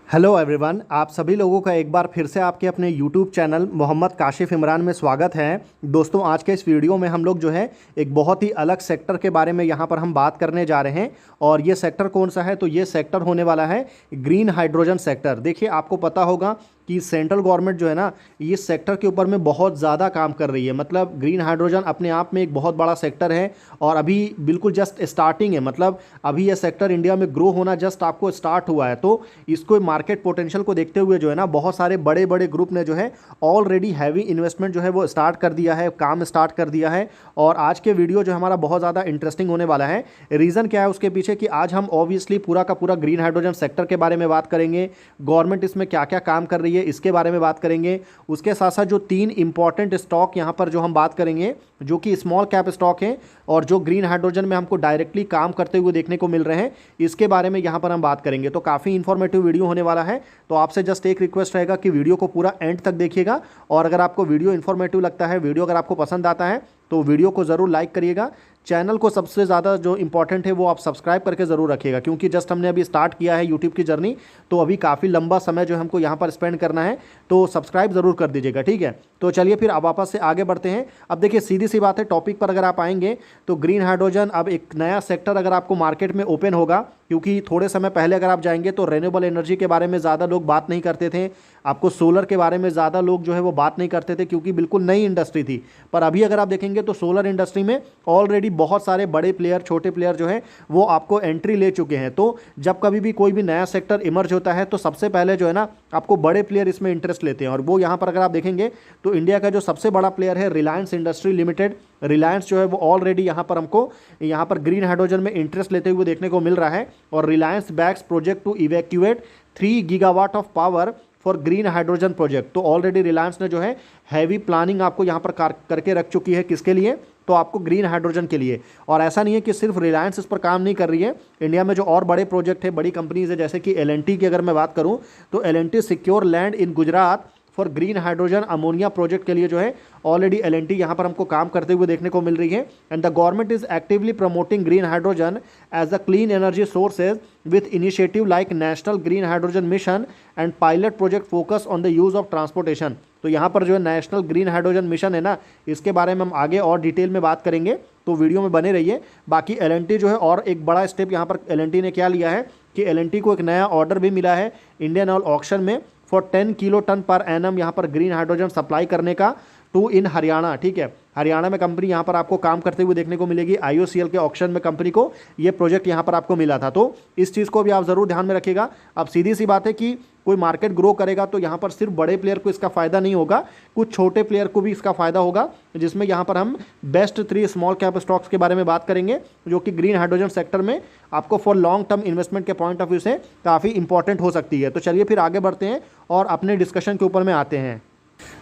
Hello everyone, आप सभी लोगों का एक बार फिर से आपके अपने यूट्यूब चैनल मोहम्मद काशिफ इमरान में स्वागत है। दोस्तों, आज के इस वीडियो में हम लोग जो है एक बहुत ही अलग सेक्टर के बारे में यहाँ पर हम बात करने जा रहे हैं। और ये सेक्टर कौन सा है? तो ये सेक्टर होने वाला है ग्रीन हाइड्रोजन सेक्टर। देखिए, आपको पता होगा कि सेंट्रल गवर्नमेंट जो है ना, इस सेक्टर के ऊपर में बहुत ज़्यादा काम कर रही है। मतलब ग्रीन हाइड्रोजन अपने आप में एक बहुत बड़ा सेक्टर है और अभी बिल्कुल जस्ट स्टार्टिंग है। मतलब अभी ये सेक्टर इंडिया में ग्रो होना जस्ट आपको स्टार्ट हुआ है। तो इसको मार्केट पोटेंशियल को देखते हुए जो है ना, बहुत सारे बड़े बड़े ग्रुप ने जो है ऑलरेडी हैवी इन्वेस्टमेंट जो है वो स्टार्ट कर दिया है, काम स्टार्ट कर दिया है। और आज के वीडियो जो हमारा बहुत ज़्यादा इंटरेस्टिंग होने वाला है। रीज़न क्या है उसके पीछे कि आज हम ऑब्वियसली पूरा का पूरा ग्रीन हाइड्रोजन सेक्टर के बारे में बात करेंगे। गवर्नमेंट इसमें क्या क्या काम कर रही है इसके बारे में बात करेंगे। उसके साथ साथ जो 3 इंपॉर्टेंट स्टॉक यहाँ पर जो हम बात करेंगे, जो कि स्मॉल कैप स्टॉक हैं और जो ग्रीन हाइड्रोजन में हमको डायरेक्टली काम करते हुए देखने को मिल रहे हैं, इसके बारे में यहाँ पर हम बात करेंगे। तो काफ़ी इंफॉर्मेटिव वीडियो होने वाला है। तो आपसे जस्ट एक रिक्वेस्ट रहेगा कि वीडियो को पूरा एंड तक देखिएगा। और अगर आपको वीडियो इंफॉर्मेटिव लगता है, वीडियो अगर आपको पसंद आता है, तो वीडियो को ज़रूर लाइक करिएगा। चैनल को सबसे ज़्यादा जो इंपॉर्टेंट है वो आप सब्सक्राइब करके ज़रूर रखिएगा, क्योंकि जस्ट हमने अभी स्टार्ट किया है यूट्यूब की जर्नी। तो अभी काफ़ी लंबा समय जो हमको यहाँ पर स्पेंड करना है, तो सब्सक्राइब ज़रूर कर दीजिएगा, ठीक है। तो चलिए फिर अब वापस से आगे बढ़ते हैं। अब देखिए, सीधी सी बात है, टॉपिक पर अगर आप आएंगे तो ग्रीन हाइड्रोजन अब एक नया सेक्टर अगर आपको मार्केट में ओपन होगा, क्योंकि थोड़े समय पहले अगर आप जाएंगे तो रेन्यूएबल एनर्जी के बारे में ज़्यादा लोग बात नहीं करते थे। आपको सोलर के बारे में ज़्यादा लोग जो है वो बात नहीं करते थे, क्योंकि बिल्कुल नई इंडस्ट्री थी। पर अभी अगर आप देखेंगे तो सोलर इंडस्ट्री में ऑलरेडी बहुत सारे बड़े प्लेयर, छोटे प्लेयर जो हैं वो आपको एंट्री ले चुके हैं। तो जब कभी भी कोई भी नया सेक्टर इमर्ज होता है तो सबसे पहले जो है ना, आपको बड़े प्लेयर इसमें इंटरेस्ट लेते हैं। और वो यहाँ पर अगर आप देखेंगे तो इंडिया का जो सबसे बड़ा प्लेयर है रिलायंस इंडस्ट्री लिमिटेड। रिलायंस जो है वो ऑलरेडी यहाँ पर हमको यहाँ पर ग्रीन हाइड्रोजन में इंटरेस्ट लेते हुए देखने को मिल रहा है। और Reliance backs project to evacuate 3 gigawatt of power for green hydrogen project. तो ऑलरेडी रिलायंस ने जो है हैवी प्लानिंग आपको यहाँ पर करके रख चुकी है। किसके लिए? तो आपको ग्रीन हाइड्रोजन के लिए। और ऐसा नहीं है कि सिर्फ रिलायंस इस पर काम नहीं कर रही है। इंडिया में जो और बड़े प्रोजेक्ट है, बड़ी कंपनीज है, जैसे कि एल&टी की अगर मैं बात करूं तो L&T secure land in Gujarat for green hydrogen ammonia project के लिए जो है ऑलरेडी एल&टी यहाँ पर हमको काम करते हुए देखने को मिल रही है। And the government is actively promoting green hydrogen as a clean energy sources with initiative like national green hydrogen mission and pilot project focus on the use of transportation. तो यहाँ पर जो है नेशनल ग्रीन हाइड्रोजन मिशन है ना, इसके बारे में हम आगे और डिटेल में बात करेंगे, तो वीडियो में बने रहिए। बाकी एल&टी जो है और एक बड़ा स्टेप यहाँ पर एल&टी ने क्या लिया है कि एल&टी को एक नया ऑर्डर भी मिला है इंडियन ऑयल ऑक्शन में for 10 kilo ton per annum यहाँ पर ग्रीन हाइड्रोजन सप्लाई करने का टू इन हरियाणा, ठीक है। हरियाणा में कंपनी यहाँ पर आपको काम करते हुए देखने को मिलेगी। IOCL के ऑक्शन में कंपनी को ये प्रोजेक्ट यहाँ पर आपको मिला था। तो इस चीज़ को भी आप ज़रूर ध्यान में रखिएगा। अब सीधी सी बात है कि कोई मार्केट ग्रो करेगा तो यहाँ पर सिर्फ बड़े प्लेयर को इसका फ़ायदा नहीं होगा, कुछ छोटे प्लेयर को भी इसका फ़ायदा होगा, जिसमें यहाँ पर हम बेस्ट 3 स्मॉल कैप स्टॉक्स के बारे में बात करेंगे, जो कि ग्रीन हाइड्रोजन सेक्टर में आपको फॉर लॉन्ग टर्म इन्वेस्टमेंट के पॉइंट ऑफ व्यू से काफ़ी इंपॉर्टेंट हो सकती है। तो चलिए फिर आगे बढ़ते हैं और अपने डिस्कशन के ऊपर में आते हैं।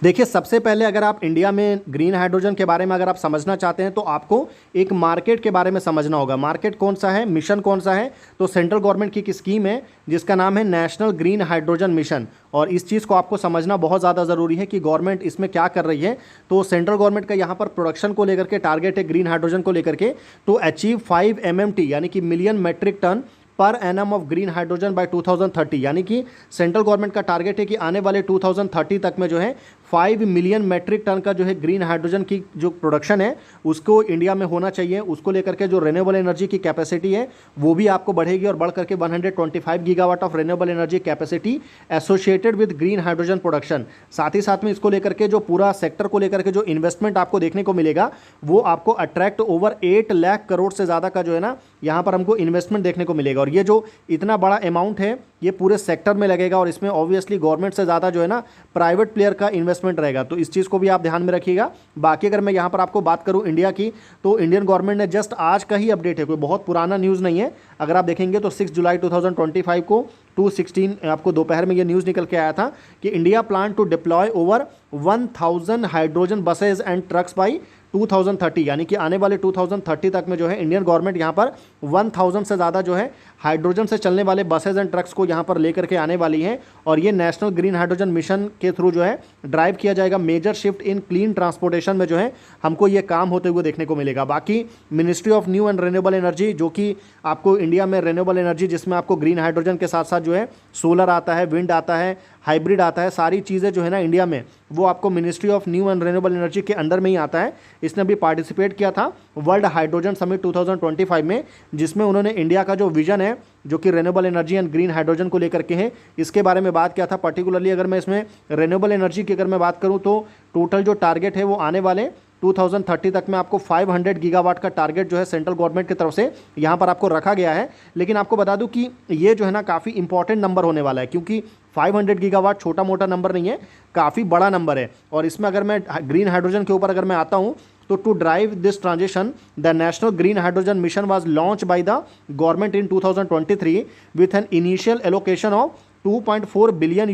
देखिए, सबसे पहले अगर आप इंडिया में ग्रीन हाइड्रोजन के बारे में अगर आप समझना चाहते हैं तो आपको एक मार्केट के बारे में समझना होगा। मार्केट कौन सा है, मिशन कौन सा है? तो सेंट्रल गवर्नमेंट की एक स्कीम है जिसका नाम है नेशनल ग्रीन हाइड्रोजन मिशन। और इस चीज़ को आपको समझना बहुत ज़्यादा ज़रूरी है कि गवर्नमेंट इसमें क्या कर रही है। तो सेंट्रल गवर्नमेंट का यहाँ पर प्रोडक्शन को लेकर के टारगेट है, ग्रीन हाइड्रोजन को लेकर के, टू अचीव 5 MMT यानी कि million metric ton per annum of green hydrogen by 2030। यानी कि सेंट्रल गवर्नमेंट का टारगेट है कि आने वाले 2030 तक में जो है 5 मिलियन मेट्रिक टन का जो है ग्रीन हाइड्रोजन की जो प्रोडक्शन है उसको इंडिया में होना चाहिए। उसको लेकर के जो रेन्यूएबल एनर्जी की कैपेसिटी है वो भी आपको बढ़ेगी और बढ़ करके 125 gigawatt of renewable energy capacity associated with green hydrogen production. साथ ही साथ में इसको लेकर के जो पूरा सेक्टर को लेकर के जो इन्वेस्टमेंट आपको देखने को मिलेगा वो आपको अट्रैक्ट ओवर 8 लाख करोड़ से ज़्यादा का जो है ना यहाँ पर हमको इन्वेस्टमेंट देखने को मिलेगा। और ये जो इतना बड़ा अमाउंट है ये पूरे सेक्टर में लगेगा और इसमें ऑब्वियसली गवर्नमेंट से ज़्यादा जो है ना प्राइवेट प्लेयर का इन्वेस्टमेंट रहेगा। तो इस चीज़ को भी आप ध्यान में रखिएगा। बाकी अगर मैं यहाँ पर आपको बात करूँ इंडिया की, तो इंडियन गवर्नमेंट ने जस्ट आज का ही अपडेट है, कोई बहुत पुराना न्यूज़ नहीं है। अगर आप देखेंगे तो 6 जुलाई 2025 को 2:16 आपको दोपहर में ये न्यूज़ निकल के आया था कि India plan to deploy over 1000 hydrogen buses and trucks by 2030 यानी कि आने वाले 2030 तक में जो है इंडियन गवर्नमेंट यहाँ पर 1000 से ज़्यादा जो है हाइड्रोजन से चलने वाले बसेज एंड ट्रक्स को यहाँ पर लेकर के आने वाली है। और ये नेशनल ग्रीन हाइड्रोजन मिशन के थ्रू जो है ड्राइव किया जाएगा। Major shift in clean transportation में जो है हमको ये काम होते हुए देखने को मिलेगा। बाकी ministry of new and renewable energy, जो कि आपको इंडिया में रिन्यूएबल एनर्जी जिसमें आपको ग्रीन हाइड्रोजन के साथ साथ जो है सोलर आता है, विंड आता है, हाइब्रिड आता है, सारी चीज़ें जो है ना इंडिया में वो आपको ministry of new and renewable energy के अंडर में ही आता है। इसने भी पार्टिसिपेट किया था वर्ल्ड हाइड्रोजन समिट 2025 में, जिसमें उन्होंने इंडिया का जो विजन है जो कि renewable energy and green hydrogen को लेकर के है, इसके बारे में बात किया था। पर्टिकुलरली अगर मैं इसमें रिन्यूएबल एनर्जी की अगर मैं बात करूँ तो टोटल जो टारगेट है वो आने वाले 2030 तक में आपको 500 गीगावाट का टारगेट जो है सेंट्रल गवर्नमेंट की तरफ से यहाँ पर आपको रखा गया है। लेकिन आपको बता दूं कि ये जो है ना काफ़ी इंपॉर्टेंट नंबर होने वाला है, क्योंकि 500 गीगावाट छोटा मोटा नंबर नहीं है, काफ़ी बड़ा नंबर है। और इसमें अगर मैं ग्रीन हाइड्रोजन के ऊपर अगर मैं आता हूँ तो to drive this transition the national green hydrogen mission was launched by the government in 2023 with an initial allocation of $2.4 billion.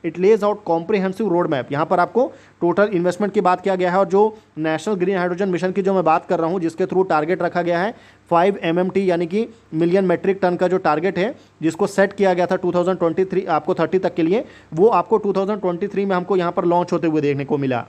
It lays out comprehensive road map. यहाँ पर आपको टोटल इन्वेस्टमेंट की बात किया गया है और जो नेशनल ग्रीन हाइड्रोजन मिशन की जो मैं बात कर रहा हूँ जिसके थ्रू टारगेट रखा गया है 5 MMT यानी कि मिलियन मेट्रिक टन का जो टारगेट है जिसको सेट किया गया था 2023 आपको 30 तक के लिए, वो आपको 2023 में हमको यहाँ पर लॉन्च होते हुए देखने को मिला।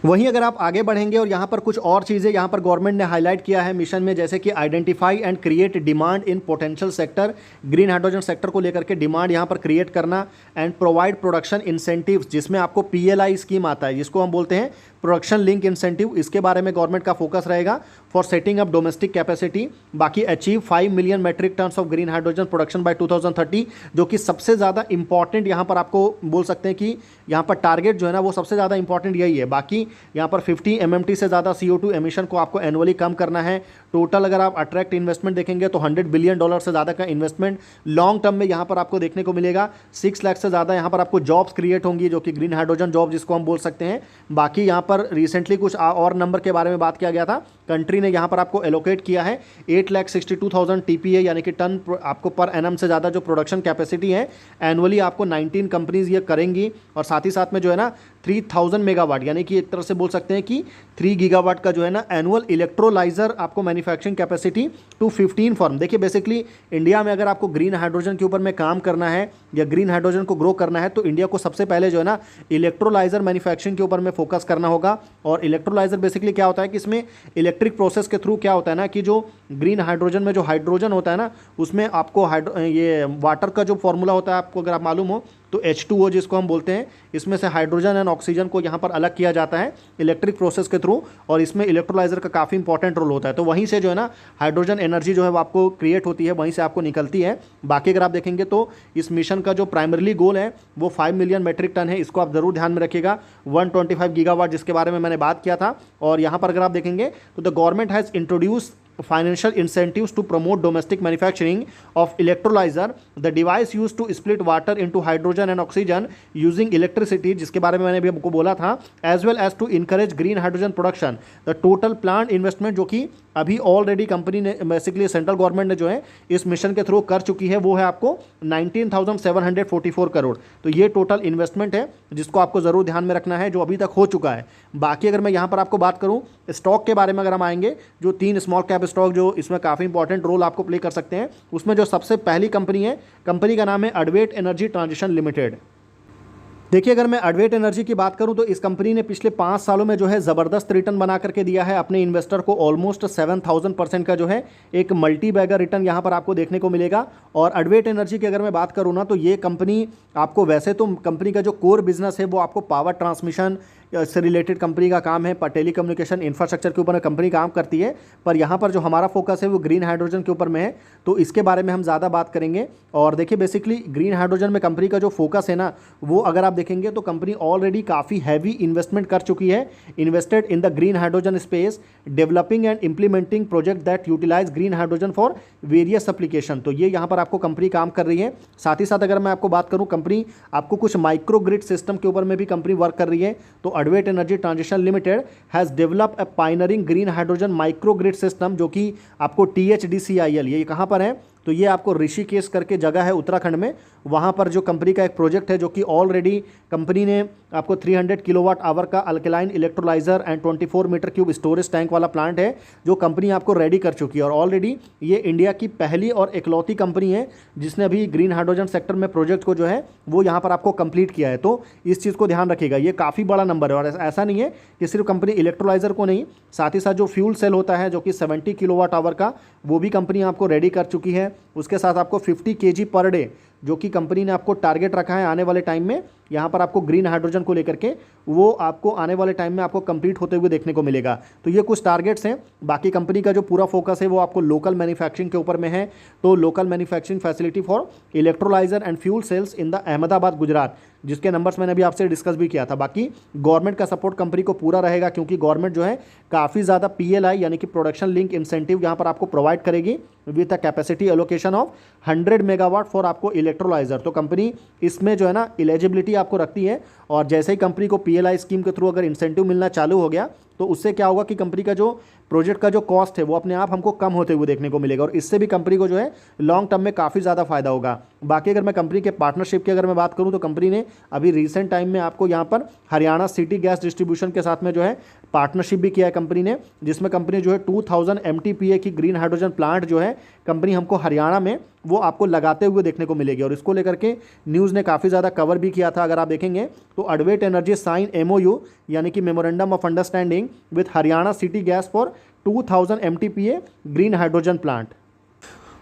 वहीं अगर आप आगे बढ़ेंगे और यहाँ पर कुछ और चीज़ें यहाँ पर गवर्नमेंट ने हाईलाइट किया है मिशन में, जैसे कि identify and create demand in potential sector, green hydrogen sector को लेकर के डिमांड यहाँ पर क्रिएट करना एंड प्रोवाइड प्रोडक्शन इंसेंटिव्स, जिसमें आपको PLI स्कीम आता है जिसको हम बोलते हैं प्रोडक्शन लिंक इंसेंटिव। इसके बारे में गवर्नमेंट का फोकस रहेगा for setting up domestic capacity. बाकी achieve 5 million metric tons of green hydrogen production by 2030, जो कि सबसे ज़्यादा इंपॉर्टेंट यहाँ पर आपको बोल सकते हैं कि यहाँ पर टारगेट जो है ना वो सबसे ज़्यादा इंपॉर्टेंट यही है। बाकी यहाँ पर 50 MMT से ज़्यादा CO2 एमिशन को आपको एनुअली कम करना है। टोटल अगर आप अट्रैक्ट इन्वेस्टमेंट देखेंगे तो $100 बिलियन से ज़्यादा का इन्वेस्टमेंट लॉन्ग टर्म में यहाँ पर आपको देखने को मिलेगा। 6 लाख से ज़्यादा यहाँ पर आपको जॉब्स क्रिएट होंगी, जो कि ग्रीन हाइड्रोजन जॉब जिसको हम बोल सकते हैं। बाकी यहाँ पर रिसेंटली कुछ और नंबर के बारे में बात किया गया था। कंट्री ने यहाँ पर आपको एलोकेट किया है 8,62,000 TPA यानी कि टन आपको पर एनम से ज़्यादा जो प्रोडक्शन कैपेसिटी है एनुअली आपको 19 कंपनीज ये करेंगी। और साथ ही साथ में जो है ना 3000 मेगावाट यानी कि एक तरह से बोल सकते हैं कि 3 गीगावाट का जो है ना एनुअल इलेक्ट्रोलाइजर आपको मैन्युफैक्चरिंग कैपेसिटी टू 15 फर्म। देखिए बेसिकली इंडिया में अगर आपको ग्रीन हाइड्रोजन के ऊपर में काम करना है या ग्रीन हाइड्रोजन को ग्रो करना है तो इंडिया को सबसे पहले जो है ना इलेक्ट्रोलाइजर मैन्युफैक्चरिंग के ऊपर में फोकस करना होगा। और इलेक्ट्रोलाइजर बेसिकली क्या होता है कि इसमें इलेक्ट्रिक प्रोसेस के थ्रू क्या होता है ना कि जो ग्रीन हाइड्रोजन में जो हाइड्रोजन होता है ना उसमें आपको ये वाटर का जो फॉर्मूला होता है आपको अगर आप मालूम हो तो H2O जिसको हम बोलते हैं, इसमें से हाइड्रोजन एंड ऑक्सीजन को यहाँ पर अलग किया जाता है इलेक्ट्रिक प्रोसेस के थ्रू, और इसमें इलेक्ट्रोलाइजर का काफ़ी इंपॉर्टेंट रोल होता है। तो वहीं से जो है ना हाइड्रोजन एनर्जी जो है वो आपको क्रिएट होती है, वहीं से आपको निकलती है। बाकी अगर आप देखेंगे तो इस मिशन का जो प्राइमरली गोल है वो 5 मिलियन मेट्रिक टन है, इसको आप ज़रूर ध्यान में रखिएगा। 125 गीगावाट जिसके बारे में मैंने बात किया था। और यहाँ पर अगर आप देखेंगे तो the government has introduce financial incentives to promote domestic manufacturing of electrolyzer, the device used to split water into hydrogen and oxygen using electricity, जिसके बारे में मैंने भी आपको बोला था, as well as to encourage green hydrogen production। the total planned investment जो कि अभी ऑलरेडी कंपनी ने बेसिकली सेंट्रल गवर्नमेंट ने जो है इस मिशन के थ्रू कर चुकी है वो है आपको 19,744 करोड़। तो ये टोटल इन्वेस्टमेंट है जिसको आपको ज़रूर ध्यान में रखना है जो अभी तक हो चुका है। बाकी अगर मैं यहाँ पर आपको बात करूँ स्टॉक के बारे में, अगर हम आएंगे जो 3 स्मॉल कैप स्टॉक जो इसमें काफ़ी इंपॉर्टेंट रोल आपको प्ले कर सकते हैं, उसमें जो सबसे पहली कंपनी है, कंपनी का नाम है अडवेट एनर्जी ट्रांजिशन लिमिटेड। देखिए अगर मैं अडवेट एनर्जी की बात करूं तो इस कंपनी ने पिछले 5 सालों में जो है ज़बरदस्त रिटर्न बना करके दिया है अपने इन्वेस्टर को। ऑलमोस्ट 7,000% का जो है एक मल्टी बैगर रिटर्न यहां पर आपको देखने को मिलेगा। और अडवेट एनर्जी की अगर मैं बात करूं ना तो ये कंपनी आपको वैसे तो कंपनी का जो कोर बिजनेस है वो आपको पावर ट्रांसमिशन से रिलेटेड कंपनी का काम है, पर टेली कम्युनिकेशन इंफ्रास्ट्रक्चर के ऊपर कंपनी काम करती है। पर यहाँ पर जो हमारा फोकस है वो ग्रीन हाइड्रोजन के ऊपर में है, तो इसके बारे में हम ज़्यादा बात करेंगे। और देखिए बेसिकली ग्रीन हाइड्रोजन में कंपनी का जो फोकस है ना वो अगर आप देखेंगे तो कंपनी ऑलरेडी काफ़ी हैवी इन्वेस्टमेंट कर चुकी है, invested in the green hydrogen space, developing and implementing project that utilize green hydrogen for various application. तो ये यहाँ पर आपको कंपनी काम कर रही है। साथ ही साथ अगर मैं आपको बात करूँ कंपनी आपको कुछ माइक्रो ग्रिड सिस्टम के ऊपर में भी कंपनी वर्क कर रही है। तो Advait energy transition limited has developed a pioneering green hydrogen micro grid system, जो कि आपको THDCIL ये कहाँ पर है तो ये आपको ऋषिकेश करके जगह है उत्तराखंड में, वहाँ पर जो कंपनी का एक प्रोजेक्ट है जो कि ऑलरेडी कंपनी ने आपको 300 किलोवाट आवर का alkaline electrolyser and 24 metre cube storage tank वाला प्लांट है जो कंपनी आपको रेडी कर चुकी है। और ऑलरेडी ये इंडिया की पहली और इकलौती कंपनी है जिसने अभी ग्रीन हाइड्रोजन सेक्टर में प्रोजेक्ट को जो है वो यहाँ पर आपको कंप्लीट किया है। तो इस चीज़ को ध्यान रखिएगा, ये काफ़ी बड़ा नंबर है। और ऐसा नहीं है कि सिर्फ कंपनी इलेक्ट्रोलाइजर को नहीं, साथ ही साथ जो फ्यूल सेल होता है जो कि 70 किलोवाट आवर का, वो भी कंपनी आपको रेडी कर चुकी है। उसके साथ आपको 50 kg पर डे जो कि कंपनी ने आपको टारगेट रखा है आने वाले टाइम में यहाँ पर आपको ग्रीन हाइड्रोजन को लेकर के, वो आपको आने वाले टाइम में आपको कंप्लीट होते हुए देखने को मिलेगा। तो ये कुछ टारगेट्स हैं। बाकी कंपनी का जो पूरा फोकस है वो आपको लोकल मैन्युफैक्चरिंग के ऊपर में है। तो local manufacturing facility for electrolyser and fuel cells in the Ahmedabad Gujarat, जिसके नंबर्स मैंने अभी आपसे डिस्कस भी किया था। बाकी गवर्नमेंट का सपोर्ट कंपनी को पूरा रहेगा क्योंकि गवर्नमेंट जो है काफ़ी ज़्यादा PLI यानी कि प्रोडक्शन लिंक इंसेंटिव यहाँ पर आपको प्रोवाइड करेगी with a capacity allocation of 100 megawatt for आपको इलेक्ट्रोलाइजर। तो कंपनी इसमें जो है ना एलिजिबिलिटी आपको रखती है। और जैसे ही कंपनी को PLI स्कीम के थ्रू अगर इंसेंटिव मिलना चालू हो गया तो उससे क्या होगा कि कंपनी का जो प्रोजेक्ट का जो कॉस्ट है वो अपने आप हमको कम होते हुए देखने को मिलेगा और इससे भी कंपनी को जो है लॉन्ग टर्म में काफ़ी ज़्यादा फायदा होगा। बाकी अगर मैं कंपनी के पार्टनरशिप की अगर मैं बात करूं तो कंपनी ने अभी रिसेंट टाइम में आपको यहाँ पर हरियाणा सिटी गैस डिस्ट्रीब्यूशन के साथ में जो है पार्टनरशिप भी किया है कंपनी ने, जिसमें कंपनी जो है 2000 MTPA की ग्रीन हाइड्रोजन प्लांट जो है कंपनी हमको हरियाणा में वो आपको लगाते हुए देखने को मिलेगी। और इसको लेकर के न्यूज़ ने काफ़ी ज़्यादा कवर भी किया था। अगर आप देखेंगे तो अडवेट एनर्जी साइन MOU यानी कि memorandum of understanding with Haryana city gas for 2000 MTPA green hydrogen plant.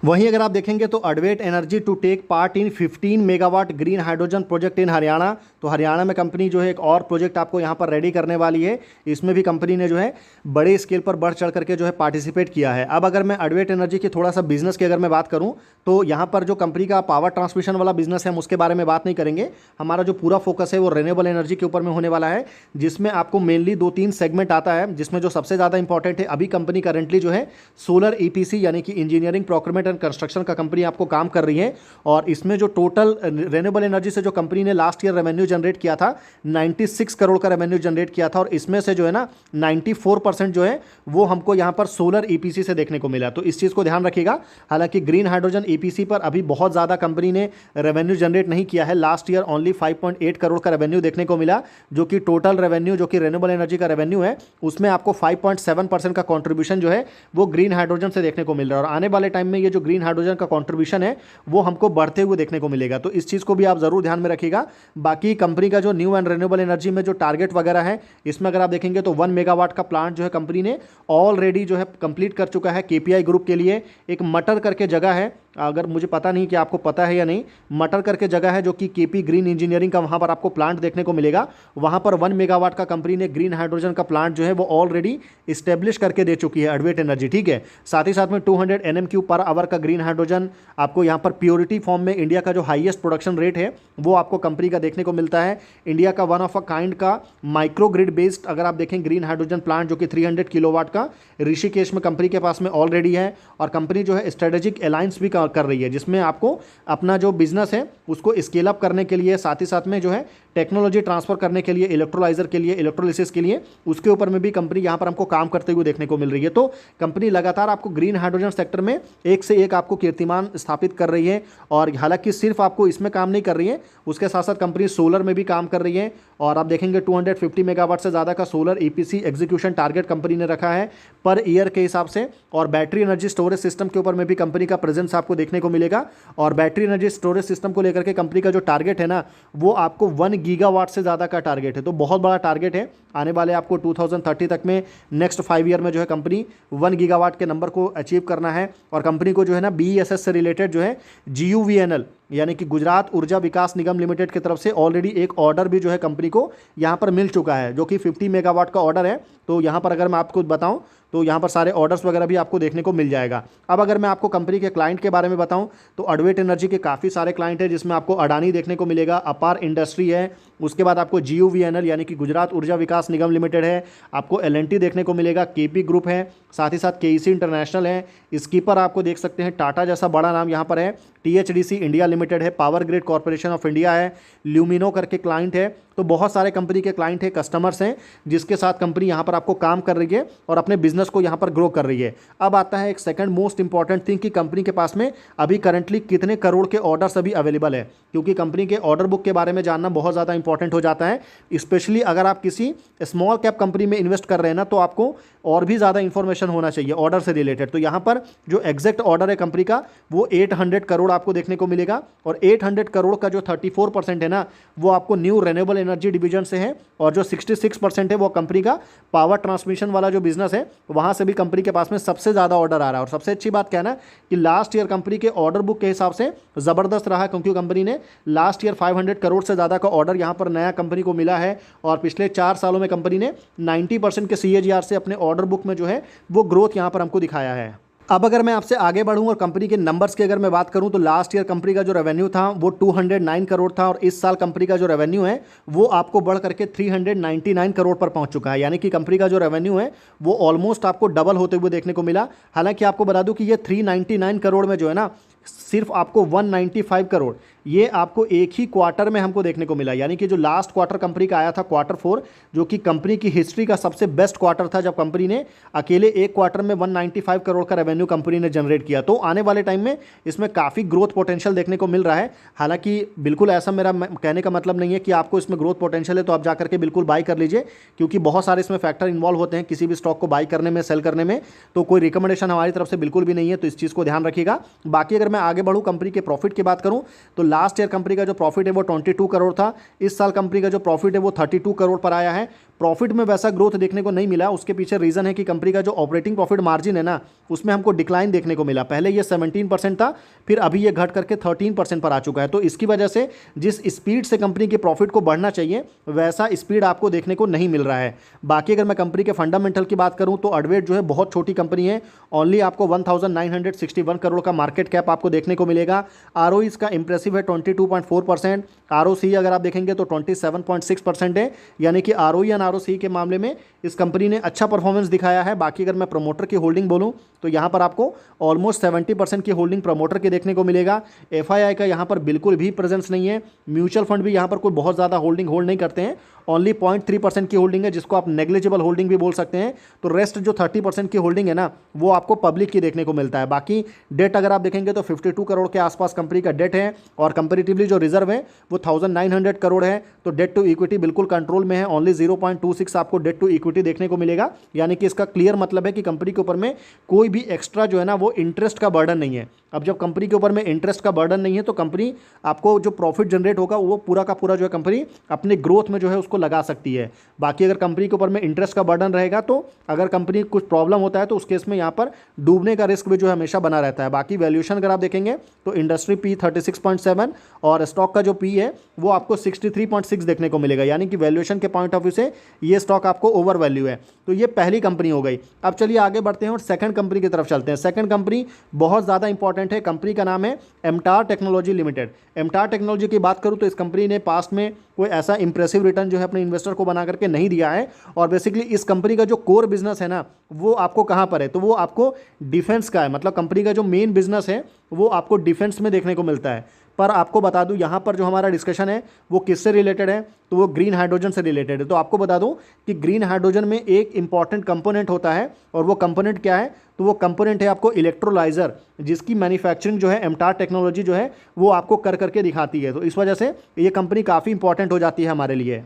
वहीं अगर आप देखेंगे तो Advait energy to take part in 15 megawatt green hydrogen project in Haryana. तो हरियाणा में कंपनी जो है एक और प्रोजेक्ट आपको यहाँ पर रेडी करने वाली है। इसमें भी कंपनी ने जो है बड़े स्केल पर बढ़ चढ़ करके जो है पार्टिसिपेट किया है। अब अगर मैं अडवेट एनर्जी की थोड़ा सा बिजनेस की अगर मैं बात करूँ तो यहाँ पर जो कंपनी का पावर ट्रांसमिशन वाला बिजनेस है हम उसके बारे में बात नहीं करेंगे। हमारा जो पूरा फोकस है वो रिन्यूएबल एनर्जी के ऊपर में होने वाला है, जिसमें आपको मेनली 2-3 सेगमेंट आता है, जिसमें जो सबसे ज़्यादा इंपॉर्टेंट है अभी कंपनी करेंटली जो है सोलर EPC यानी कि इंजीनियरिंग प्रोक्योरमेंट एंड कंस्ट्रक्शन का कंपनी आपको काम कर रही है। और इसमें जो टोटल रिन्यूएबल एनर्जी से जो कंपनी ने लास्ट ईयर रेवेन्यू जनरेट किया था 96 करोड़ का रेवेन्यू जनरेट किया था और इसमें से जो है ना 94% जो है वो हमको यहाँ पर सोलर EPC से देखने को मिला। तो इस चीज़ को ध्यान रखिएगा। हालांकि ग्रीन हाइड्रोजन EPC पर अभी बहुत ज़्यादा कंपनी ने रेवेन्यू जनरेट नहीं किया है। लास्ट ईयर ओनली 5.8 करोड़ का रेवेन्यू देखने को मिला, जो कि टोटल रेवेन्यू जो कि रिन्यूएबल एनर्जी का रेवेन्यू है उसमें आपको 5.7% का कॉन्ट्रीब्यूशन जो है वो ग्रीन हाइड्रोजन से देखने को मिल रहा है। और आने वाले टाइम में ये जो ग्रीन हाइड्रोजन का कंट्रीब्यूशन है वो हमको बढ़ते हुए देखने को मिलेगा। तो इस चीज़ को भी आप ज़रूर ध्यान में रखिएगा। बाकी कंपनी का जो न्यू एंड रिन्यूएबल एनर्जी में जो टारगेट वगैरह है इसमें अगर आप देखेंगे तो 1 मेगावाट का प्लांट जो है कंपनी ने ऑलरेडी जो है कंप्लीट कर चुका है। KPI ग्रुप के लिए एक मटर करके जगह है, अगर मुझे पता नहीं कि आपको पता है या नहीं, मटर करके जगह है जो कि KP ग्रीन इंजीनियरिंग का वहाँ पर आपको प्लांट देखने को मिलेगा। वहाँ पर 1 मेगावाट का कंपनी ने ग्रीन हाइड्रोजन का प्लांट जो है वो ऑलरेडी इस्टेब्लिश करके दे चुकी है अडवेट एनर्जी। ठीक है, साथ ही साथ में 200 NMQ पर आवर का ग्रीन हाइड्रोजन आपको यहाँ पर प्योरिटी फॉर्म में इंडिया का जो हाईएस्ट प्रोडक्शन रेट है वो आपको कंपनी का देखने को मिलता है। इंडिया का वन ऑफ अ काइंड का माइक्रो ग्रिड बेस्ड अगर आप देखें ग्रीन हाइड्रोजन प्लांट जो कि 300 किलोवाट का ऋषिकेश में कंपनी के पास में ऑलरेडी है। और कंपनी जो है स्ट्रेटेजिक अलायंस भी कर रही है, जिसमें आपको अपना जो बिजनेस है उसको स्केल अप करने के लिए, साथ ही साथ में जो है टेक्नोलॉजी ट्रांसफर करने के लिए, इलेक्ट्रोलाइजर के लिए, इलेक्ट्रोलिसिस के लिए, उसके ऊपर में भी कंपनी यहाँ पर हमको काम करते हुए देखने को मिल रही है। तो कंपनी लगातार आपको ग्रीन हाइड्रोजन सेक्टर में एक से एक आपको कीर्तिमान स्थापित कर रही है। और हालांकि सिर्फ आपको इसमें काम नहीं कर रही है, उसके साथ साथ कंपनी सोलर में भी काम कर रही है। और आप देखेंगे 250 मेगावाट से ज़्यादा का solar EPC execution target company ने रखा है पर ईयर के हिसाब से। और बैटरी एनर्जी स्टोरेज सिस्टम के ऊपर में भी कंपनी का प्रेजेंस आपको देखने को मिलेगा। और बैटरी एनर्जी स्टोरेज सिस्टम को लेकर के कंपनी का जो टारगेट है ना वो आपको 1 गीगावाट से ज़्यादा का टारगेट है। तो बहुत बड़ा टारगेट है आने वाले आपको 2030 तक में, नेक्स्ट 5 ईयर में जो है कंपनी 1 गीगावाट के नंबर को अचीव करना है। और कंपनी को जो है ना BESS से रिलेटेड जो है GUVNL यानी कि गुजरात ऊर्जा विकास निगम लिमिटेड की तरफ से ऑलरेडी एक ऑर्डर भी जो है कंपनी को यहाँ पर मिल चुका है, जो कि 50 मेगावाट का ऑर्डर है। तो यहाँ पर अगर मैं आपको बताऊँ तो यहाँ पर सारे ऑर्डर्स वगैरह भी आपको देखने को मिल जाएगा। अब अगर मैं आपको कंपनी के क्लाइंट के बारे में बताऊँ तो अडवेट एनर्जी के काफ़ी सारे क्लाइंट हैं, जिसमें आपको अडानी देखने को मिलेगा, अपार इंडस्ट्री है, उसके बाद आपको GUVNL यानी कि गुजरात ऊर्जा विकास निगम लिमिटेड है, आपको L&T देखने को मिलेगा, KP ग्रुप है, साथ ही साथ KEC इंटरनेशनल है, स्कीपर आपको देख सकते हैं, टाटा जैसा बड़ा नाम यहाँ पर है, THDC इंडिया लिमिटेड है, power grid corporation of India है, ल्यूमिनो करके क्लाइंट है, तो बहुत सारे कंपनी के क्लाइंट है, कस्टमर्स हैं, जिसके साथ कंपनी यहाँ पर आपको काम कर रही है और अपने बिजनेस को यहाँ पर ग्रो कर रही है। अब आता है एक सेकंड मोस्ट इंपॉर्टेंट थिंग कि कंपनी के पास में अभी करंटली कितने करोड़ के ऑर्डर्स अभी अवेलेबल है, क्योंकि कंपनी के ऑर्डर बुक के बारे में जानना बहुत ज़्यादा इंपॉर्टेंट हो जाता है। स्पेशली अगर आप किसी स्मॉल कैप कंपनी में इन्वेस्ट कर रहे हैं ना, तो आपको और भी ज़्यादा इंफॉर्मेशन होना चाहिए ऑर्डर से रिलेटेड। तो यहाँ पर जो एग्जैक्ट ऑर्डर है कंपनी का वो 800 करोड़ आपको देखने को मिलेगा, और 800 करोड़ का जो 34% है ना, वो आपको न्यू रिन्यूएबल एनर्जी डिवीजन से है, और जो 66% है वो कंपनी का पावर ट्रांसमिशन वाला जो बिजनेस है वहाँ से भी कंपनी के पास में सबसे ज़्यादा ऑर्डर आ रहा है। और सबसे अच्छी बात क्या है ना कि लास्ट ईयर कंपनी के ऑर्डर बुक के हिसाब से ज़बरदस्त रहा, क्योंकि कंपनी ने लास्ट ईयर 500 करोड़ से ज़्यादा का ऑर्डर यहाँ पर नया कंपनी को मिला है, और पिछले 4 सालों में कंपनी ने 90% के CAGR से अपने ऑर्डर बुक में जो है वो ग्रोथ यहाँ पर हमको दिखाया है। अब अगर मैं आपसे आगे बढ़ूं और कंपनी के नंबर्स की अगर मैं बात करूं, तो लास्ट ईयर कंपनी का जो रेवेन्यू था वो 209 करोड़ था, और इस साल कंपनी का जो रेवेन्यू है वो आपको बढ़ करके 399 करोड़ पर पहुंच चुका है। यानी कि कंपनी का जो रेवेन्यू है वो ऑलमोस्ट आपको डबल होते हुए देखने को मिला। हालांकि आपको बता दूं कि ये 399 करोड़ में जो है ना, सिर्फ आपको 195 करोड़ ये आपको एक ही क्वार्टर में हमको देखने को मिला। यानी कि जो लास्ट क्वार्टर कंपनी का आया था Q4, जो कि कंपनी की हिस्ट्री का सबसे बेस्ट क्वार्टर था, जब कंपनी ने अकेले एक क्वार्टर में 195 करोड़ का रेवेन्यू कंपनी ने जनरेट किया। तो आने वाले टाइम में इसमें काफ़ी ग्रोथ पोटेंशियल देखने को मिल रहा है। हालांकि बिल्कुल ऐसा मेरा कहने का मतलब नहीं है कि आपको इसमें ग्रोथ पोटेंशियल है तो आप जा करके बिल्कुल बाई कर लीजिए, क्योंकि बहुत सारे इसमें फैक्टर इन्वॉल्व होते हैं किसी भी स्टॉक को बाई करने में, सेल करने में। तो कोई रिकमेंडेशन हमारी तरफ से बिल्कुल भी नहीं है, तो इस चीज़ को ध्यान रखिएगा। बाकी अगर मैं आगे बढ़ूँ कंपनी के प्रॉफिट की बात करूँ, तो लास्ट ईयर कंपनी का जो प्रॉफिट है वो 22 करोड़ था। इस साल कंपनी का जो प्रॉफिट है वो 32 करोड़ पर आया है। प्रॉफिट में वैसा ग्रोथ देखने को नहीं मिला। उसके पीछे रीज़न है कि कंपनी का जो ऑपरेटिंग प्रॉफिट मार्जिन है ना, उसमें हमको डिक्लाइन देखने को मिला। पहले ये 17% था, फिर अभी ये घट करके 13% पर आ चुका है। तो इसकी वजह से जिस स्पीड से कंपनी के प्रॉफिट को बढ़ना चाहिए वैसा स्पीड आपको देखने को नहीं मिल रहा है। बाकी अगर मैं कंपनी के फंडामेंटल की बात करूँ, तो एडवेट जो है बहुत छोटी कंपनी है, ओनली आपको 1961 करोड़ का मार्केट कैप आपको देखने को मिलेगा। ROE इसका इंप्रेसिव है 22.4%। ROC अगर आप देखेंगे तो 27.6% है। यानी कि ROE और ROC के मामले में इस कंपनी ने अच्छा परफॉर्मेंस दिखाया है। बाकी अगर मैं प्रमोटर की होल्डिंग बोलूं, तो यहाँ पर आपको ऑलमोस्ट 70% की होल्डिंग प्रमोटर की देखने को मिलेगा। FII का यहाँ पर बिल्कुल भी प्रेजेंस नहीं है। म्यूचुअल फंड भी यहाँ पर कोई बहुत ज़्यादा होल्डिंग होल्ड नहीं करते हैं, ओनली 0.3% की होल्डिंग है, जिसको आप नेग्लिजिबल होल्डिंग भी बोल सकते हैं। तो रेस्ट जो 30% की होल्डिंग है ना, वो आपको पब्लिक की देखने को मिलता है। बाकी डेट अगर आप देखेंगे तो 52 करोड़ के आसपास कंपनी का डेट है, और कंपेरेटिवली जो रिजर्व है वो 1900 करोड़ है। तो डेट टू इक्विटी बिल्कुल कंट्रोल में है, ओनली 0.26 आपको डेट टू इक्विटी देखने को मिलेगा। यानी कि इसका क्लियर मतलब है कि कंपनी के ऊपर में कोई भी एक्स्ट्रा जो है ना वो इंटरेस्ट का बर्डन नहीं है। अब जब कंपनी के ऊपर में इंटरेस्ट का बर्डन नहीं है, तो कंपनी आपको जो प्रॉफिट जनरेट होगा वो पूरा का पूरा जो है कंपनी अपने ग्रोथ में जो है उसको लगा सकती है। बाकी अगर कंपनी के ऊपर में इंटरेस्ट का बर्डन रहेगा, तो अगर कंपनी कुछ प्रॉब्लम होता है तो उस केस में यहाँ पर डूबने का रिस्क भी जो है हमेशा बना रहता है। बाकी वैल्यूएशन अगर आप देखेंगे तो इंडस्ट्री P 36.7 और स्टॉक का जो P है वो आपको 63.6 देखने को मिलेगा। यानी कि वैल्यूएशन के पॉइंट ऑफ व्यू से ये स्टॉक आपको ओवर वैल्यू है। तो ये पहली कंपनी हो गई। अब चलिए आगे बढ़ते हैं और सेकंड कंपनी की तरफ चलते हैं। सेकंड कंपनी बहुत ज़्यादा इंपॉर्टेंट है। कंपनी का नाम है एमटार टेक्नोलॉजी लिमिटेड। एमटार टेक्नोलॉजी की बात करूँ तो इस कंपनी ने पास्ट में कोई ऐसा इंप्रेसिव रिटर्न जो है अपने इन्वेस्टर को बना करके नहीं दिया है। और बेसिकली इस कंपनी का जो कोर बिजनेस है ना, वो आपको कहाँ पर है, तो वो आपको डिफेंस का है। मतलब कंपनी का जो मेन बिजनेस है वो आपको डिफेंस में देखने को मिलता है। पर आपको बता दूं यहाँ पर जो हमारा डिस्कशन है वो किससे रिलेटेड है, तो वो ग्रीन हाइड्रोजन से रिलेटेड है। तो आपको बता दूं कि ग्रीन हाइड्रोजन में एक इंपॉर्टेंट कंपोनेंट होता है, और वो कंपोनेंट क्या है, तो वो कंपोनेंट है आपको इलेक्ट्रोलाइजर, जिसकी मैन्युफैक्चरिंग जो है एमटार टेक्नोलॉजी जो है वो आपको कर करके दिखाती है। तो इस वजह से ये कंपनी काफ़ी इंपॉर्टेंट हो जाती है हमारे लिए।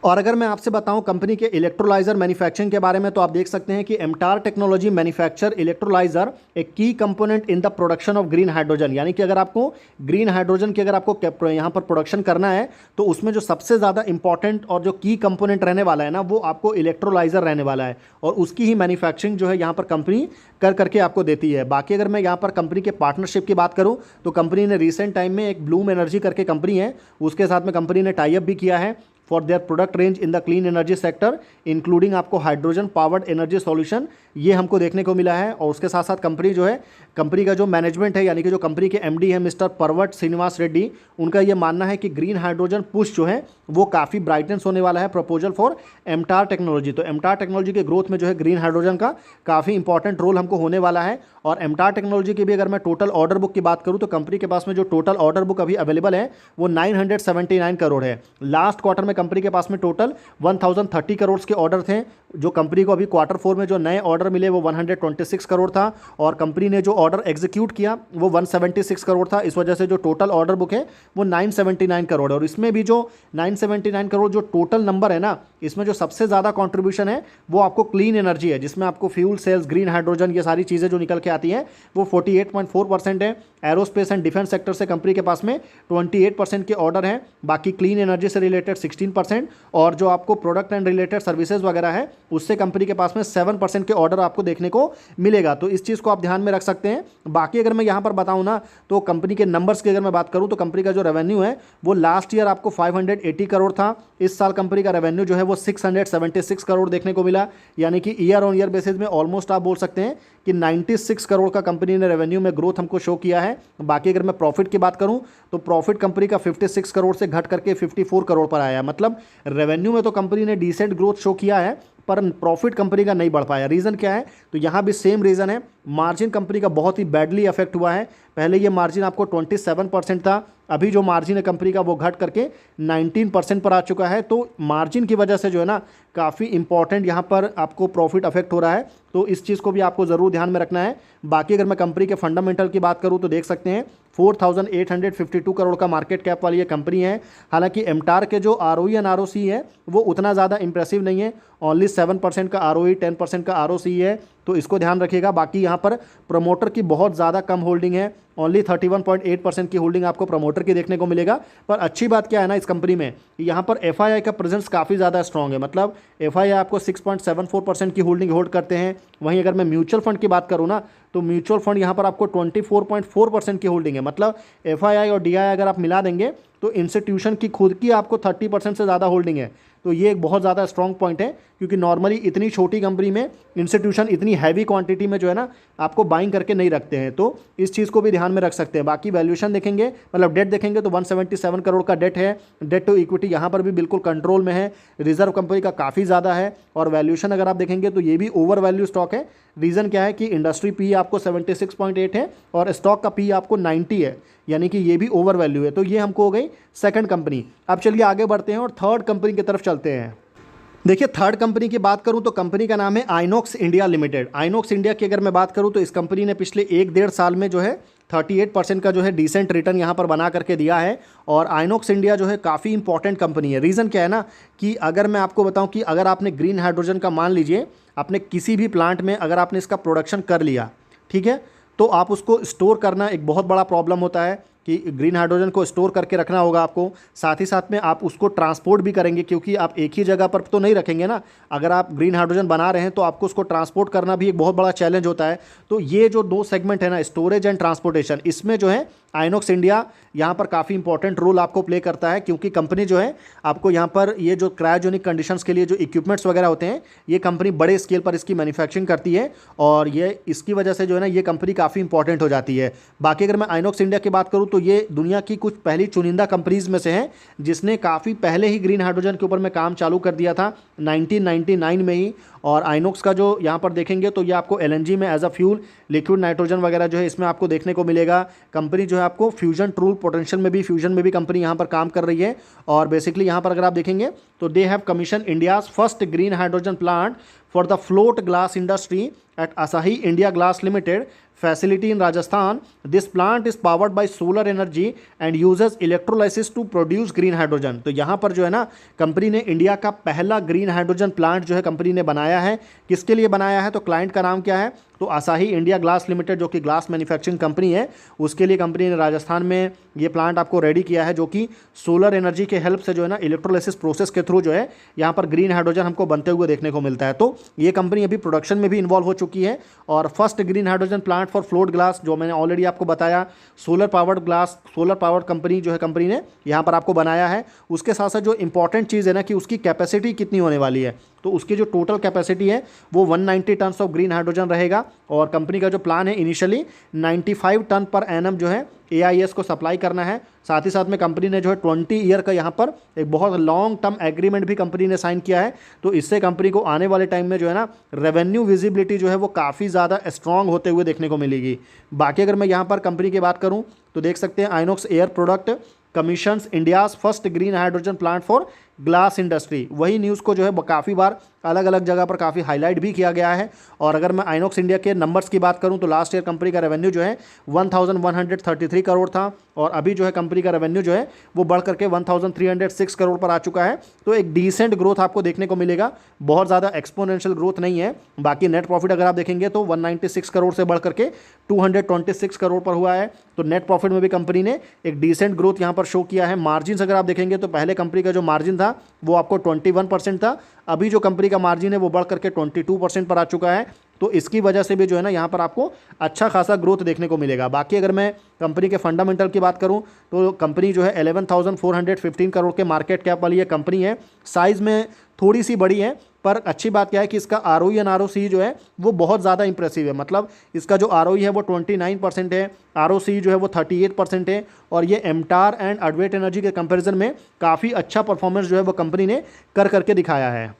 और अगर मैं आपसे बताऊं कंपनी के इलेक्ट्रोलाइजर मैन्युफैक्चरिंग के बारे में, तो आप देख सकते हैं कि एमटार टेक्नोलॉजी मैन्युफैक्चर इलेक्ट्रोलाइजर ए की component in the production of green hydrogen. यानी कि अगर आपको ग्रीन हाइड्रोजन की अगर आपको यहाँ पर प्रोडक्शन करना है, तो उसमें जो सबसे ज़्यादा इंपॉर्टेंट और जो की कंपोनेंट रहने वाला है ना, वो आपको इलेक्ट्रोलाइजर रहने वाला है, और उसकी ही मैन्युफैक्चरिंग जो है यहाँ पर कंपनी कर करके आपको देती है। बाकी अगर मैं यहाँ पर कंपनी के पार्टनरशिप की बात करूँ, तो कंपनी ने रिसेंट टाइम में एक ब्लूम एनर्जी करके कंपनी है, उसके साथ में कंपनी ने टाई अप भी किया है for their product range in the clean energy sector, including आपको हाइड्रोजन पावर्ड एनर्जी सॉल्यूशन, ये हमको देखने को मिला है। और उसके साथ साथ कंपनी जो है, कंपनी का जो मैनेजमेंट है, यानी कि जो कंपनी के MD है मिस्टर परवट श्रीनिवास रेड्डी, उनका ये मानना है कि ग्रीन हाइड्रोजन पुश जो है वो काफ़ी ब्राइटनेस होने वाला है प्रपोजल फॉर एमटार टेक्नोलॉजी। तो एमटार टेक्नोलॉजी के ग्रोथ में जो है ग्रीन हाइड्रोजन का काफ़ी इंपॉर्टेंट रोल हमको होने वाला है। और एमटार टेक्नोलॉजी की भी अगर मैं टोटल ऑर्डर बुक की बात करूँ तो कंपनी के पास में जो टोटल ऑर्डर बुक अभी अवेलेबल है वो 979 करोड़ है। लास्ट क्वार्टर में कंपनी के पास में टोटल 1030 करोड़ के ऑर्डर थे। जो कंपनी को अभी क्वार्टर 4 में जो नए ऑर्डर मिले वो 126 करोड़ था और कंपनी ने जो ऑर्डर एग्जीक्यूट किया वो 176 करोड़ था। इस वजह से जो टोटल ऑर्डर बुक है वो 979 करोड़ है। और इसमें भी जो 979 करोड़ जो टोटल नंबर है ना, इसमें जो सबसे ज़्यादा कॉन्ट्रीब्यूशन है वो आपको क्लीन एनर्जी है, जिसमें आपको फ्यूल सेल्स, ग्रीन हाइड्रोजन, ये सारी चीज़ें जो निकल के आती हैं वो 48.4% है। एरोस्पेस एंड डिफेंस सेक्टर से कंपनी के पास में 28% के ऑर्डर हैं। बाकी क्लीन एनर्जी से रिलेटेड 16% और जो आपको प्रोडक्ट एंड रिलेटेड सर्विसेज वगैरह है उससे कंपनी के पास में 7% के ऑर्डर आपको देखने को मिलेगा। तो इस चीज़ को आप ध्यान में रख सकते हैं। बाकी अगर मैं यहाँ पर बताऊँ ना तो कंपनी के नंबर्स की अगर मैं बात करूँ तो कंपनी का जो रेवेन्यू है वो लास्ट ईयर आपको 580 करोड़ था। इस साल कंपनी का रेवेन्यू जो है वो 676 करोड़ देखने को मिला, यानी कि ईयर ऑन ईयर बेसिस में ऑलमोस्ट आप बोल सकते हैं कि 96 करोड़ का कंपनी ने रेवेन्यू में ग्रोथ हमको शो किया है। बाकी अगर मैं प्रॉफिट की बात करूं तो प्रॉफिट कंपनी का 56 करोड़ से घट करके 54 करोड़ पर आया। मतलब रेवेन्यू में तो कंपनी ने डिसेंट ग्रोथ शो किया है पर प्रॉफिट कंपनी का नहीं बढ़ पाया। रीज़न क्या है? तो यहाँ भी सेम रीज़न है, मार्जिन कंपनी का बहुत ही बैडली अफेक्ट हुआ है। पहले ये मार्जिन आपको 27% था, अभी जो मार्जिन है कंपनी का वो घट करके 19% पर आ चुका है। तो मार्जिन की वजह से जो है ना काफ़ी इंपॉर्टेंट यहाँ पर आपको प्रॉफिट अफेक्ट हो रहा है। तो इस चीज़ को भी आपको ज़रूर ध्यान में रखना है। बाकी अगर मैं कंपनी के फंडामेंटल की बात करूँ तो देख सकते हैं 4852 करोड़ का मार्केट कैप वाली ये कंपनी है। हालांकि एमटार के जो आरओई एंड आरओसी है वो उतना ज़्यादा इंप्रेसिव नहीं है, ओनली 7% का आरओई, 10% का आरओसी है, तो इसको ध्यान रखिएगा। बाकी यहाँ पर प्रमोटर की बहुत ज़्यादा कम होल्डिंग है, ओनली 31.8% की होल्डिंग आपको प्रमोटर की देखने को मिलेगा। पर अच्छी बात क्या है ना इस कंपनी में, यहाँ पर एफआईआई का प्रेजेंस काफ़ी ज़्यादा स्ट्रॉन्ग है। मतलब एफआईआई आपको 6.74% की होल्डिंग होल्ड करते हैं। वहीं अगर मैं म्यूचुअल फंड की बात करूँ ना तो म्यूचुअल फंड यहाँ पर आपको 24.4% की होल्डिंग है। मतलब एफआईआई और डीआई अगर आप मिला देंगे तो इंस्टीट्यूशन की खुद की आपको 30% से ज़्यादा होल्डिंग है। तो ये एक बहुत ज़्यादा स्ट्रॉन्ग पॉइंट है, क्योंकि नॉर्मली इतनी छोटी कंपनी में इंस्टीट्यूशन इतनी हैवी क्वांटिटी में जो है ना आपको बाइंग करके नहीं रखते हैं। तो इस चीज़ को भी ध्यान में रख सकते हैं। बाकी वैल्यूएशन देखेंगे, मतलब डेट देखेंगे तो 177 करोड़ का डेट है। डेट टू इक्विटी यहाँ पर भी बिल्कुल कंट्रोल में है। रिजर्व कंपनी का काफ़ी ज़्यादा है और वैल्यूएशन अगर आप देखेंगे तो ये भी ओवर वैल्यू स्टॉक है। रीज़न क्या है कि इंडस्ट्री पी आपको 76.8 है और स्टॉक का पी आपको 90 है, यानी कि ये भी ओवर वैल्यू है। तो ये हमको हो गई सेकंड कंपनी। अब चलिए आगे बढ़ते हैं और थर्ड कंपनी की तरफ चलते हैं। देखिए थर्ड कंपनी की बात करूं तो कंपनी का नाम है INOX India limited. INOX India की अगर मैं बात करूं तो इस कंपनी ने पिछले 1-1.5 साल में जो है 38% का जो है डिसेंट रिटर्न यहाँ पर बना करके दिया है। और आइनॉक्स इंडिया जो है काफ़ी इंपॉर्टेंट कंपनी है। रीज़न क्या है ना कि अगर मैं आपको बताऊं कि अगर आपने ग्रीन हाइड्रोजन का, मान लीजिए आपने किसी भी प्लांट में अगर आपने इसका प्रोडक्शन कर लिया, ठीक है, तो आप उसको स्टोर करना एक बहुत बड़ा प्रॉब्लम होता है कि ग्रीन हाइड्रोजन को स्टोर करके रखना होगा आपको। साथ ही साथ में आप उसको ट्रांसपोर्ट भी करेंगे, क्योंकि आप एक ही जगह पर तो नहीं रखेंगे ना। अगर आप ग्रीन हाइड्रोजन बना रहे हैं तो आपको उसको ट्रांसपोर्ट करना भी एक बहुत बड़ा चैलेंज होता है। तो ये जो दो सेगमेंट है ना, स्टोरेज एंड ट्रांसपोर्टेशन, इसमें जो है आइनॉक्स इंडिया यहाँ पर काफ़ी इंपॉर्टेंट रोल आपको प्ले करता है। क्योंकि कंपनी जो है आपको यहाँ पर ये जो क्रायोजेनिक कंडीशंस के लिए जो इक्विपमेंट्स वगैरह होते हैं, ये कंपनी बड़े स्केल पर इसकी मैन्युफैक्चरिंग करती है और ये इसकी वजह से जो है ना ये कंपनी काफ़ी इंपॉर्टेंट हो जाती है। बाकी अगर मैं आइनॉक्स इंडिया की बात करूँ तो ये दुनिया की कुछ पहली चुनिंदा कंपनीज में से है जिसने काफ़ी पहले ही ग्रीन हाइड्रोजन के ऊपर में काम चालू कर दिया था 1999 में ही। और आइनॉक्स का जो यहाँ पर देखेंगे तो ये आपको एलएनजी में as a fuel, liquid nitrogen वगैरह जो है इसमें आपको देखने को मिलेगा। कंपनी जो है आपको फ्यूजन ट्रूल पोटेंशियल में भी, फ्यूजन में भी कंपनी यहाँ पर काम कर रही है। और बेसिकली यहाँ पर अगर आप देखेंगे तो they have commission India's first green hydrogen plant for the float glass industry at Asahi India glass limited facility in Rajasthan. This plant is powered by solar energy and uses electrolysis to produce green hydrogen. तो यहाँ पर जो है ना company ने India का पहला green hydrogen plant जो है कंपनी ने बनाया है। किसके लिए बनाया है? तो क्लाइंट का नाम क्या है? तो असाही इंडिया ग्लास लिमिटेड, जो कि ग्लास मैन्युफैक्चरिंग कंपनी है, उसके लिए कंपनी ने राजस्थान में ये प्लांट आपको रेडी किया है, जो कि सोलर एनर्जी के हेल्प से जो है ना इलेक्ट्रोलाइसिस प्रोसेस के थ्रू जो है यहाँ पर ग्रीन हाइड्रोजन हमको बनते हुए देखने को मिलता है। तो ये कंपनी अभी प्रोडक्शन में भी इन्वॉल्व हो चुकी है। और first green hydrogen plant for float glass, जो मैंने ऑलरेडी आपको बताया, solar powered glass, solar powered company जो है कंपनी ने यहाँ पर आपको बनाया है। उसके साथ साथ जो इंपॉर्टेंट चीज़ है ना कि उसकी कैपेसिटी कितनी होने वाली है, तो उसकी जो टोटल कैपेसिटी है वो 190 टन ऑफ ग्रीन हाइड्रोजन रहेगा। और कंपनी का जो प्लान है इनिशियली 95 टन पर एनम जो है AIS को सप्लाई करना है। साथ ही साथ में कंपनी ने जो है 20 ईयर का यहाँ पर एक बहुत लॉन्ग टर्म एग्रीमेंट भी कंपनी ने साइन किया है। तो इससे कंपनी को आने वाले टाइम में जो है ना रेवेन्यू विजिबिलिटी जो है वो काफ़ी ज़्यादा स्ट्रांग होते हुए देखने को मिलेगी। बाकी अगर मैं यहाँ पर कंपनी की बात करूँ तो देख सकते हैं INOX air product commissions India's first green hydrogen plant for glass industry. वही न्यूज़ को जो है काफ़ी बार अलग अलग जगह पर काफ़ी हाईलाइट भी किया गया है। और अगर मैं आइनॉक्स इंडिया के नंबर्स की बात करूं तो लास्ट ईयर कंपनी का रेवेन्यू जो है 1133 करोड़ था और अभी जो है कंपनी का रेवेन्यू जो है वो बढ़ करके 1306 करोड़ पर आ चुका है। तो एक डिसेंट ग्रोथ आपको देखने को मिलेगा, बहुत ज़्यादा एक्सपोनेंशियल ग्रोथ नहीं है। बाकी नेट प्रॉफिट अगर आप देखेंगे तो 196 करोड़ से बढ़ करके 226 करोड़ पर हुआ है। तो नेट प्रॉफिट में भी कंपनी ने एक डिसेंट ग्रोथ यहाँ पर शो किया है। मार्जिन अगर आप देखेंगे तो पहले कंपनी का जो मार्जिन था वो आपको 21% था, अभी जो कंपनी का मार्जिन है वो बढ़ करके 22% पर आ चुका है। तो इसकी वजह से भी जो है ना यहाँ पर आपको अच्छा खासा ग्रोथ देखने को मिलेगा। बाकी अगर मैं कंपनी के फंडामेंटल की बात करूँ तो कंपनी जो है 11,415 करोड़ के मार्केट कैप वाली ये कंपनी है। साइज़ में थोड़ी सी बड़ी है पर अच्छी बात क्या है कि इसका ROE एंड ROCE जो है वो बहुत ज़्यादा इंप्रेसिव है। मतलब इसका जो ROE है वो 29% है, ROCE जो है वो 38% है और ये एमटार एंड अडवेट एनर्जी के कंपैरिजन में काफ़ी अच्छा परफॉर्मेंस जो है वो कंपनी ने करके दिखाया है।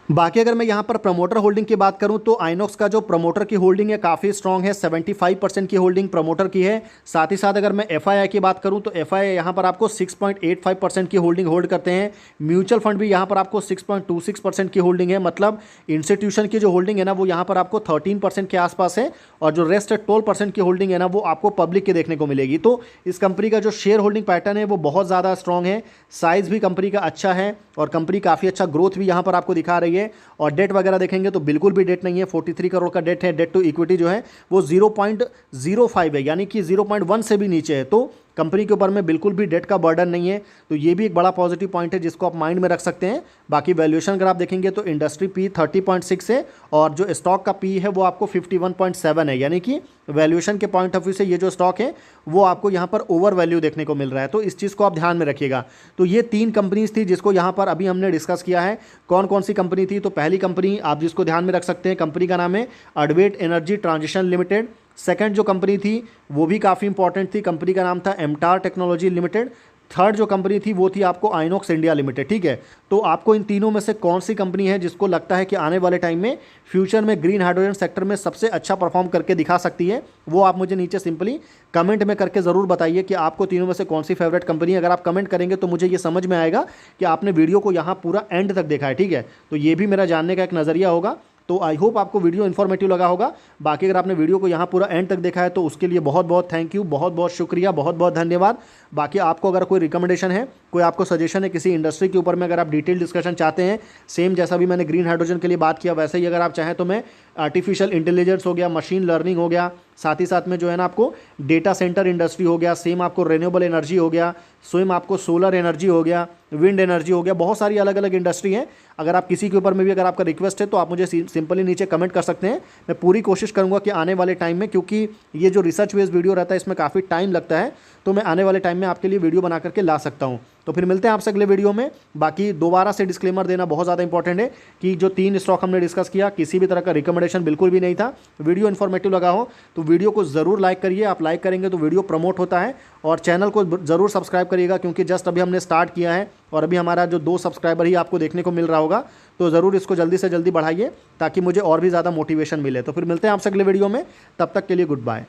बाकी अगर मैं यहाँ पर प्रमोटर होल्डिंग की बात करूँ तो आइनॉक्स का जो प्रमोटर की होल्डिंग है काफ़ी स्ट्रांग है, 75% की होल्डिंग प्रमोटर की है। साथ ही साथ अगर मैं FII की बात करूँ तो FII यहाँ पर आपको 6.85% की होल्डिंग होल्ड करते हैं। म्यूचुअल फंड भी यहाँ पर आपको 6.26% की होल्डिंग है। मतलब इंस्टीट्यूशन की जो होल्डिंग है ना वो यहाँ पर आपको 13% के आसपास है और जो रेस्ट 12% की होल्डिंग है ना वो आपको पब्लिक के देखने को मिलेगी। तो इस कंपनी का जो शेयर होल्डिंग पैटर्न है वो बहुत ज़्यादा स्ट्रॉन्ग है, साइज़ भी कंपनी का अच्छा है और कंपनी काफ़ी अच्छा ग्रोथ भी यहाँ पर आपको दिखा रही है। और डेट वगैरह देखेंगे तो बिल्कुल भी डेट नहीं है, 43 करोड़ का डेट है। डेट टू इक्विटी जो है वो 0.05 है, यानी कि 0.1 से भी नीचे है। तो कंपनी के ऊपर में बिल्कुल भी डेट का बर्डन नहीं है। तो ये भी एक बड़ा पॉजिटिव पॉइंट है जिसको आप माइंड में रख सकते हैं। बाकी वैल्यूएशन अगर आप देखेंगे तो इंडस्ट्री P 30.6 है और जो स्टॉक का P है वो आपको 51.7 है, यानी कि वैल्यूएशन के पॉइंट ऑफ व्यू से ये जो स्टॉक है वो आपको यहाँ पर ओवर वैल्यू देखने को मिल रहा है। तो इस चीज़ को आप ध्यान में रखिएगा। तो ये 3 कंपनीज थी जिसको यहाँ पर अभी हमने डिस्कस किया है। कौन कौन सी कंपनी थी? तो पहली कंपनी आप जिसको ध्यान में रख सकते हैं, कंपनी का नाम है अडवेट एनर्जी ट्रांजिशन लिमिटेड। सेकंड जो कंपनी थी वो भी काफ़ी इंपॉर्टेंट थी, कंपनी का नाम था एमटार टेक्नोलॉजी लिमिटेड। थर्ड जो कंपनी थी वो थी आपको आइनॉक्स इंडिया लिमिटेड। ठीक है, तो आपको इन तीनों में से कौन सी कंपनी है जिसको लगता है कि आने वाले टाइम में फ्यूचर में ग्रीन हाइड्रोजन सेक्टर में सबसे अच्छा परफॉर्म करके दिखा सकती है, वो आप मुझे नीचे सिंपली कमेंट में करके ज़रूर बताइए कि आपको तीनों में से कौन सी फेवरेट कंपनी है। अगर आप कमेंट करेंगे तो मुझे ये समझ में आएगा कि आपने वीडियो को यहाँ पूरा एंड तक देखा है। ठीक है, तो ये भी मेरा जानने का एक नज़रिया होगा। तो आई होप आपको वीडियो इन्फॉर्मेटिव लगा होगा। बाकी अगर आपने वीडियो को यहाँ पूरा एंड तक देखा है तो उसके लिए बहुत बहुत थैंक यू, बहुत बहुत शुक्रिया, बहुत बहुत धन्यवाद। बाकी आपको अगर कोई रिकमेंडेशन है, कोई आपको सजेशन है किसी इंडस्ट्री के ऊपर में, अगर आप डिटेल डिस्कशन चाहते हैं, सेम जैसा भी मैंने ग्रीन हाइड्रोजन के लिए बात किया वैसे ही अगर आप चाहें तो मैं आर्टिफिशियल इंटेलिजेंस हो गया, मशीन लर्निंग हो गया, साथ ही साथ में जो है ना आपको डेटा सेंटर इंडस्ट्री हो गया, सेम आपको रिन्यूएबल एनर्जी हो गया, स्वयं आपको सोलर एनर्जी हो गया, विंड एनर्जी हो गया, बहुत सारी अलग अलग इंडस्ट्री हैं। अगर आप किसी के ऊपर में भी अगर आपका रिक्वेस्ट है तो आप मुझे सिंपली नीचे कमेंट कर सकते हैं। मैं पूरी कोशिश करूंगा कि आने वाले टाइम में, क्योंकि ये जो रिसर्च बेस्ड वीडियो रहता है इसमें काफ़ी टाइम लगता है, तो मैं आने वाले टाइम में आपके लिए वीडियो बना करके ला सकता हूँ। तो फिर मिलते हैं आपसे अगले वीडियो में। बाकी दोबारा से डिस्क्लेमर देना बहुत ज़्यादा इंपॉर्टेंट है कि जो 3 स्टॉक हमने डिस्कस किया किसी भी तरह का रिकमेंडेशन बिल्कुल भी नहीं था। वीडियो इन्फॉर्मेटिव लगा हो तो वीडियो को ज़रूर लाइक करिए, आप लाइक करेंगे तो वीडियो प्रमोट होता है। और चैनल को ज़रूर सब्सक्राइब करिएगा क्योंकि जस्ट अभी हमने स्टार्ट किया है और अभी हमारा जो 2 सब्सक्राइबर ही आपको देखने को मिल रहा होगा। तो ज़रूर इसको जल्दी से जल्दी बढ़ाइए ताकि मुझे और भी ज़्यादा मोटिवेशन मिले। तो फिर मिलते हैं आपसे अगले वीडियो में, तब तक के लिए गुड बाय।